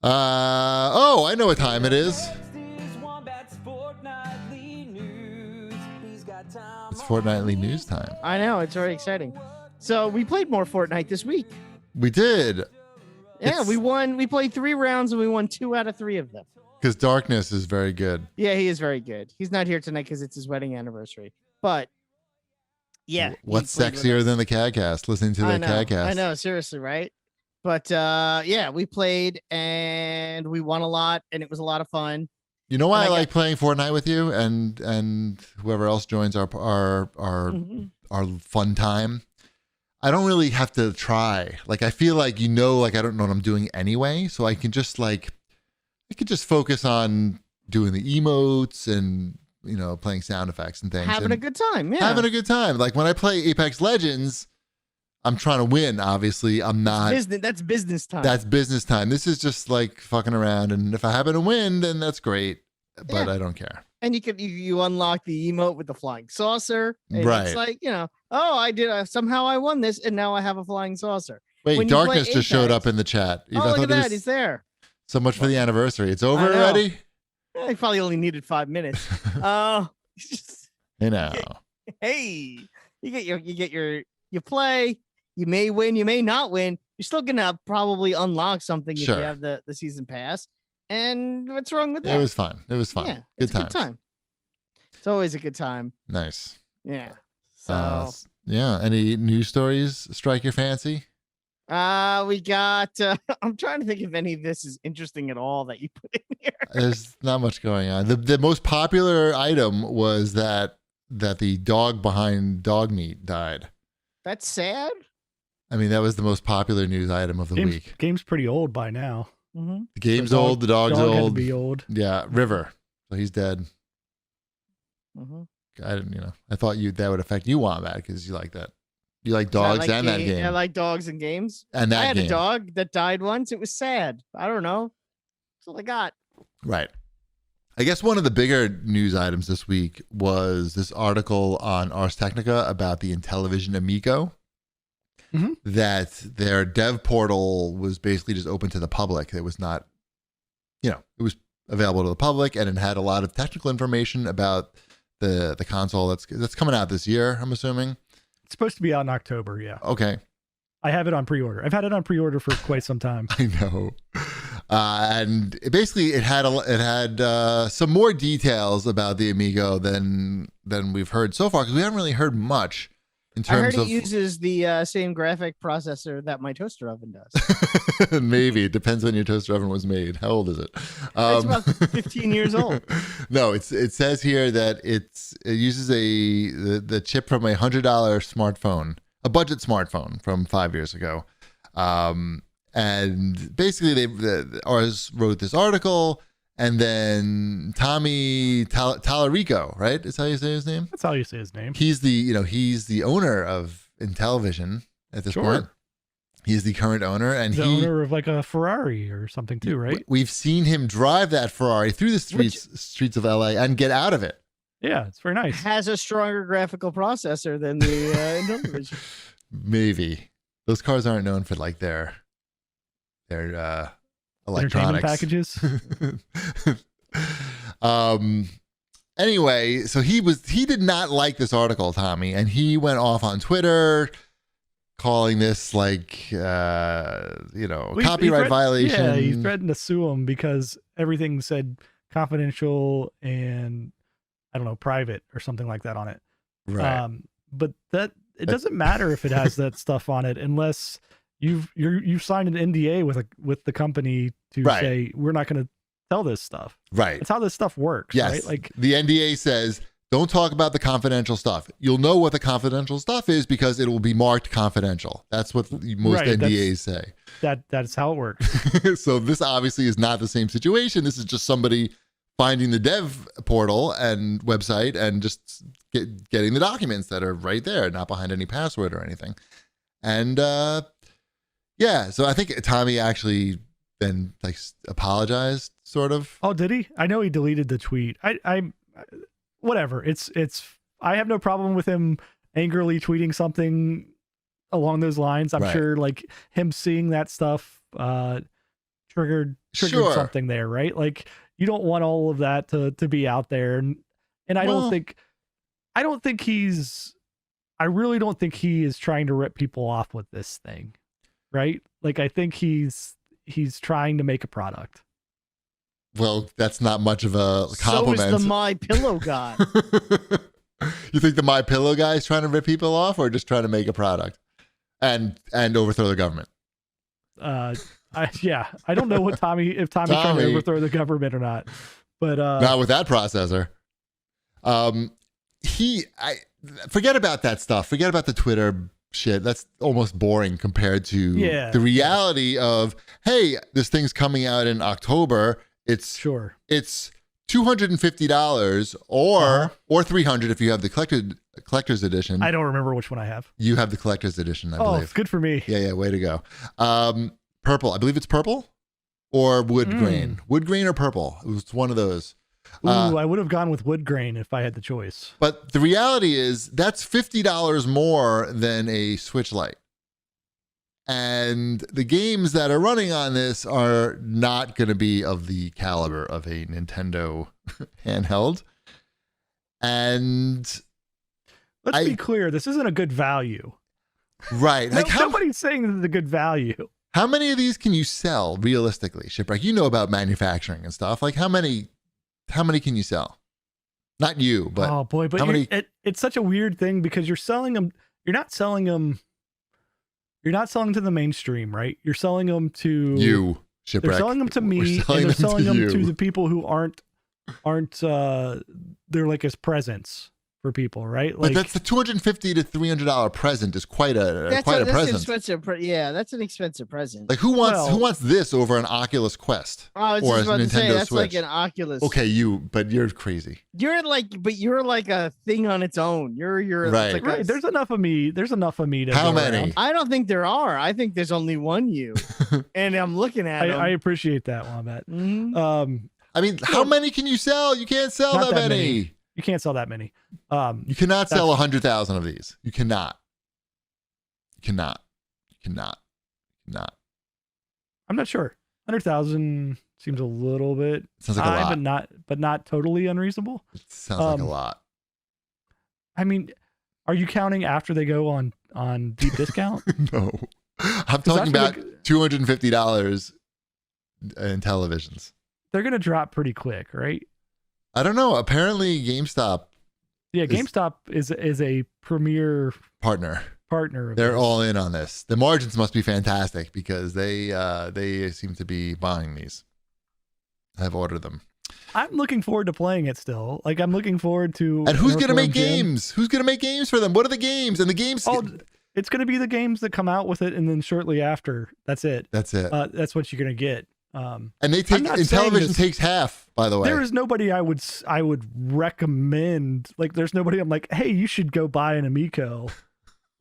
Oh, I know what time it is. It's Fortnightly news time. I know, it's very exciting. So we played more Fortnite this week. We did. Yeah, we won. We played 3 rounds and we won 2 out of 3 of them. Because Darkness is very good. Yeah, he is very good. He's not here tonight because it's his wedding anniversary. But yeah. What's sexier than the CAGcast? Listening to the CAGcast. I know, seriously, right? But yeah, we played and we won a lot and it was a lot of fun. You know why I like playing Fortnite with you and whoever else joins our fun time? I don't really have to try. Like, I feel like, like I don't know what I'm doing anyway. So I can just focus on doing the emotes and, playing sound effects and things. Having a good time. Yeah. Having a good time. Like when I play Apex Legends, I'm trying to win. Obviously, I'm not. That's business time. That's business time. This is just like fucking around. And if I happen to win, then that's great. But I don't care. And you unlock the emote with the flying saucer. And right. It's like, I did. Somehow I won this and now I have a flying saucer. Wait, Darkness just showed up in the chat. Look at that. He's there. So much for the anniversary. It's over already? I probably only needed 5 minutes. I know. Hey, you play. You may win, you may not win. You're still gonna probably unlock something if you have the season pass. And what's wrong with that? It was fun. Yeah, good time. It's always a good time. Nice. Yeah. So any news stories strike your fancy? We got. I'm trying to think if any of this is interesting at all that you put in here. There's not much going on. The most popular item was that the dog behind dog meat died. That's sad. I mean, that was the most popular news item of the week. Game's pretty old by now. Mm-hmm. The game's old. The dog's old. Had to be old. Yeah, River. So he's dead. Mm-hmm. I didn't. I thought that would affect you, Wombat, because you like that. You like dogs and that game. I like dogs and games. And that I had game. a dog that died once. It was sad. I don't know. That's all I got. Right. I guess one of the bigger news items this week was this article on Ars Technica about the Intellivision Amico. Mm-hmm. That their dev portal was basically just open to the public. It was not, it was available to the public, and it had a lot of technical information about the console that's coming out this year, I'm assuming. It's supposed to be out in October, yeah. Okay. I have it on pre-order. I've had it on pre-order for quite some time. I know. And it had some more details about the Amigo than we've heard so far, because we haven't really heard much. I heard it uses the same graphic processor that my toaster oven does. Maybe. It depends when your toaster oven was made. How old is it? It's about 15 years old. No, it says here that it uses the chip from a $100 smartphone, a budget smartphone from 5 years ago. And basically, Ars wrote this article. And then Tommy Tallarico, right? Is how you say his name? That's how you say his name. He's the owner of Intellivision at this point. He's the current owner, and he's the owner of like a Ferrari or something too, right? We've seen him drive that Ferrari through the streets of LA and get out of it. Yeah, it's very nice. Has a stronger graphical processor than the Intellivision. Maybe those cars aren't known for like their electronics packages. Anyway, so he did not like this article, Tommy, and he went off on Twitter calling this copyright violation. Yeah, he threatened to sue him because everything said confidential and I don't know, private or something like that on it. Right. But it doesn't matter if it has that stuff on it unless you've signed an NDA with the company to say we're not going to tell this stuff. Right. That's how this stuff works. Yes. Right. Like the NDA says, don't talk about the confidential stuff. You'll know what the confidential stuff is because it will be marked confidential. That's what most NDAs say. That's how it works. So this obviously is not the same situation. This is just somebody finding the dev portal and website and just getting the documents that are right there, not behind any password or anything. And so I think Tommy actually then apologized, sort of. Oh, did he? I know he deleted the tweet. I whatever. It's I have no problem with him angrily tweeting something along those lines. I'm sure like him seeing that stuff triggered Sure. something there, right? Like you don't want all of that to be out there. And I really don't think he is trying to rip people off with this thing, right? Like I think he's trying to make a product. Well, that's not much of a compliment. So is the My Pillow guy. You think the My Pillow guy is trying to rip people off, or just trying to make a product and overthrow the government? I don't know if Tommy's trying to overthrow the government or not, but not with that processor. Forget about that stuff. Forget about the Twitter shit. That's almost boring compared to the reality of, hey, this thing's coming out in October. It's $250 or $300 if you have the collector's edition. I don't remember which one I have. You have the collector's edition, I believe. Oh, good for me. Yeah, way to go. Purple. I believe it's purple or wood grain. Wood grain or purple. It was one of those. I would have gone with wood grain if I had the choice. But the reality is that's $50 more than a Switch Lite. And the games that are running on this are not going to be of the caliber of a Nintendo handheld. And let's be clear, this isn't a good value. Right. Like nobody's saying this is a good value. How many of these can you sell realistically, Shipwreck? You know about manufacturing and stuff. Like how many can you sell? Not you, but oh boy, but it's such a weird thing because you're selling them. You're not selling them to the mainstream, right? You're selling them to you, Shipwreck. They're selling them to me, and they're selling them to the people who aren't. They're like as presents for people, right? Like, but that's the $250 to $300 present is quite a present. Expensive. That's an expensive present. Like who wants this over an Oculus Quest or a Nintendo Switch? Like an Oculus. Okay, but you're crazy. You're like a thing on its own. You're right. Like there's enough of me. There's enough of me to. How many? Around. I don't think there are. I think there's only one you. And I'm looking at. I appreciate that, Wombat. Mm-hmm. I mean, how many can you sell? You can't sell that many. You can't sell that many. You cannot sell 100,000 of these. You cannot. I'm not sure. 100,000 seems a little bit. Sounds like a lot, but not totally unreasonable. It sounds like a lot. I mean, are you counting after they go on deep discount? No, I'm talking about $250 in televisions. They're gonna drop pretty quick, right? I don't know. Apparently, GameStop. Yeah, GameStop is a premier partner. They're this. All in on this. The margins must be fantastic because they seem to be buying these. I've ordered them. I'm looking forward to playing it still. Like I'm looking forward to. And who's gonna make games? Who's gonna make games for them? What are the games? And the games. It's gonna be the games that come out with it, and then shortly after, that's it. That's what you're gonna get. And they take Intellivision takes half, by the way. There is nobody I would recommend. Like, there's nobody I'm like, hey, you should go buy an Amico.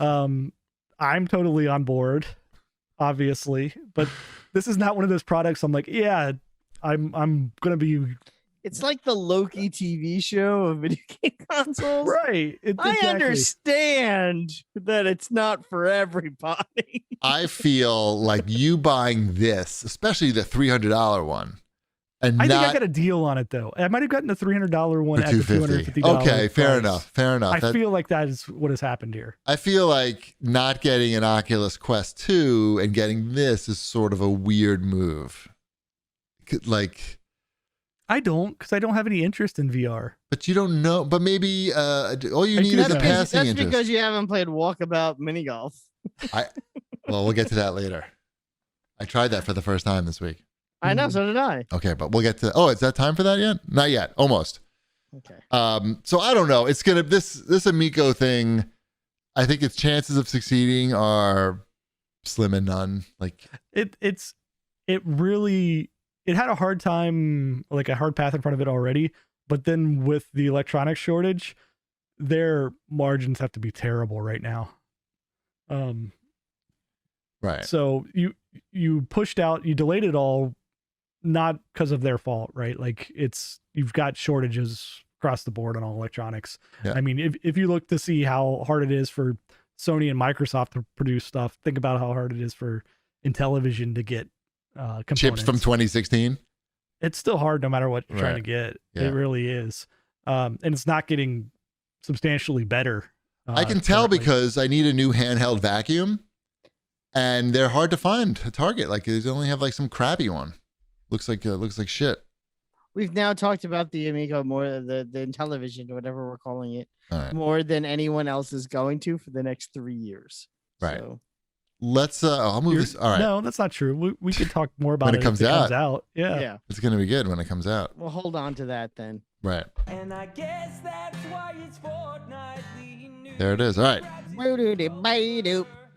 I'm totally on board, obviously, but this is not one of those products I'm like, yeah, I'm gonna be. It's like the Loki TV show of video game consoles. Right. I understand that it's not for everybody. I feel like you buying this, especially the $300 one. And I think I got a deal on it, though. I might have gotten the $300 one at the $250. Okay, fair enough. I feel like that is what has happened here. I feel like not getting an Oculus Quest 2 and getting this is sort of a weird move. Like... I don't, because I don't have any interest in VR. But you don't know. But maybe all you need is a passing interest. That's because you haven't played Walkabout Mini Golf. Well, we'll get to that later. I tried that for the first time this week. I know, so did I. Okay, but we'll get to. Oh, is that time for that yet? Not yet. Almost. Okay. So I don't know. It's gonna this Amico thing. I think its chances of succeeding are slim and none. Like it really. It had a hard time, like a hard path in front of it already, but then with the electronics shortage, their margins have to be terrible right now. Right. So you delayed it all, not because of their fault, right? Like you've got shortages across the board on all electronics. Yeah. I mean, if you look to see how hard it is for Sony and Microsoft to produce stuff, think about how hard it is for Intellivision to get components. Chips from 2016. It's still hard no matter what you're trying Right. to get. Yeah. It really is. And it's not getting substantially better. I can tell currently. because I need a new handheld vacuum, and they're hard to find at Target. Like they only have like some crappy one. Looks like shit. We've now talked about the Amico more, the Intellivision, whatever we're calling it, Right. more than anyone else is going to for the next 3 years. Right. So, Let's. I'll move this. All right. No, that's not true. We could talk more about When it it comes if it comes out. out. Yeah. yeah, It's gonna be good when it comes out. we'll hold on to that then. Right. And I guess that's why it's Fortnite. There it is. All right. Boo-doo-doo-bye-doo.